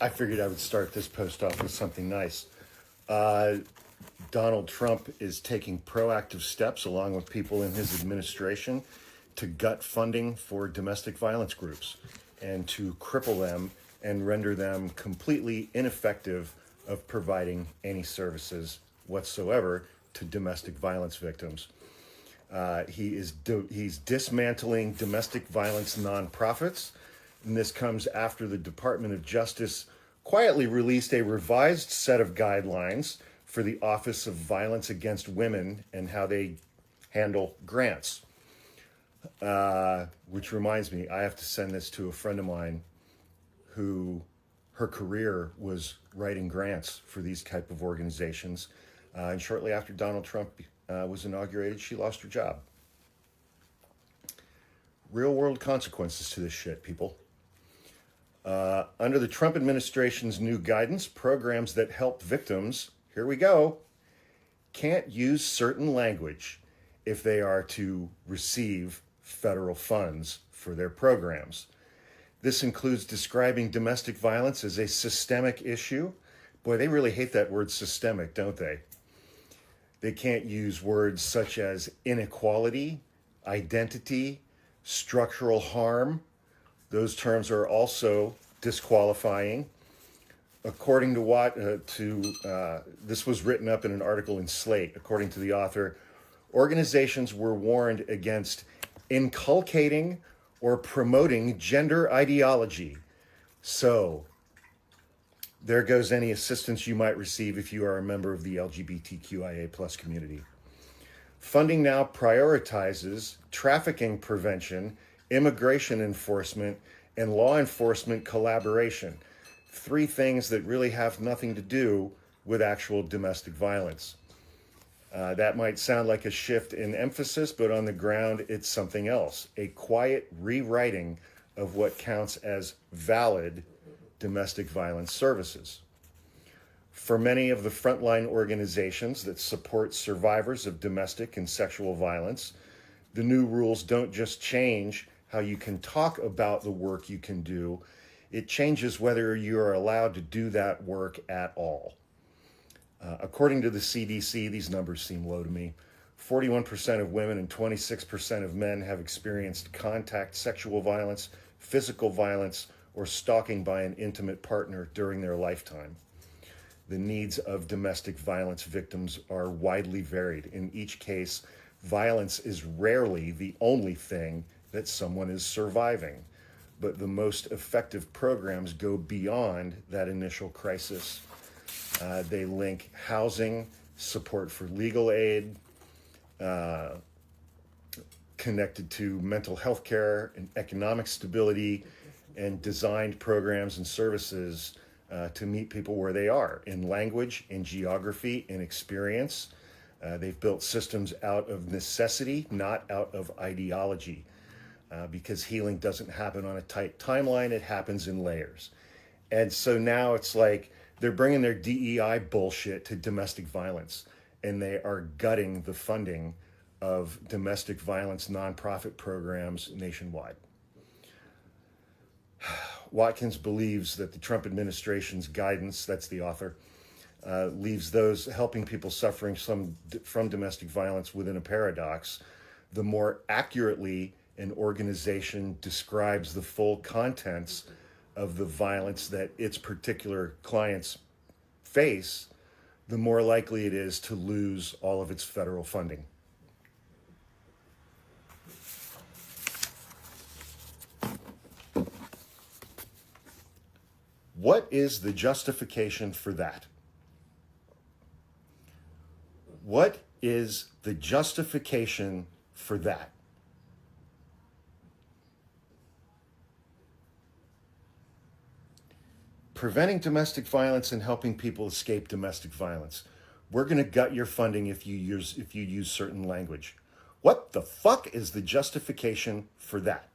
I figured I would start this post off with something nice. Donald Trump is taking proactive steps, along with people in his administration, to gut funding for domestic violence groups and to cripple them and render them completely ineffective of providing any services whatsoever to domestic violence victims. He's dismantling domestic violence nonprofits, and this comes after the Department of Justice quietly released a revised set of guidelines for the Office of Violence Against Women and how they handle grants. Which reminds me, I have to send this to a friend of mine who her career was writing grants for these type of organizations. And shortly after Donald Trump was inaugurated, she lost her job. Real world consequences to this shit, people. Under the Trump administration's new guidance, programs that help victims, here we go, can't use certain language if they are to receive federal funds for their programs. This includes describing domestic violence as a systemic issue. Boy, they really hate that word systemic, don't they? They can't use words such as inequality, identity, structural harm. Those terms are also disqualifying. According to this was written up in an article in Slate. According to the author, organizations were warned against inculcating or promoting gender ideology. So there goes any assistance you might receive if you are a member of the LGBTQIA+ community. Funding now prioritizes trafficking prevention, immigration enforcement, and law enforcement collaboration. 3 things that really have nothing to do with actual domestic violence. That might sound like a shift in emphasis, but on the ground, it's something else. A quiet rewriting of what counts as valid domestic violence services. For many of the frontline organizations that support survivors of domestic and sexual violence, the new rules don't just change how you can talk about the work you can do, it changes whether you are allowed to do that work at all. According to the CDC, these numbers seem low to me. 41% of women and 26% of men have experienced contact sexual violence, physical violence, or stalking by an intimate partner during their lifetime. The needs of domestic violence victims are widely varied. In each case, violence is rarely the only thing that someone is surviving, but the most effective programs go beyond that initial crisis. They link housing, support for legal aid, connected to mental health care and economic stability, and designed programs and services to meet people where they are in language, in geography, in experience. They've built systems out of necessity, not out of ideology, because healing doesn't happen on a tight timeline, it happens in layers. And so now it's like they're bringing their DEI bullshit to domestic violence, and they are gutting the funding of domestic violence nonprofit programs nationwide. Watkins believes that the Trump administration's guidance, that's the author, leaves those helping people suffering from domestic violence within a paradox. The more accurately an organization describes the full contents of the violence that its particular clients face, the more likely it is to lose all of its federal funding. What is the justification for that? What is the justification for that? Preventing domestic violence and helping people escape domestic violence. We're going to gut your funding if you use certain language. What the fuck is the justification for that?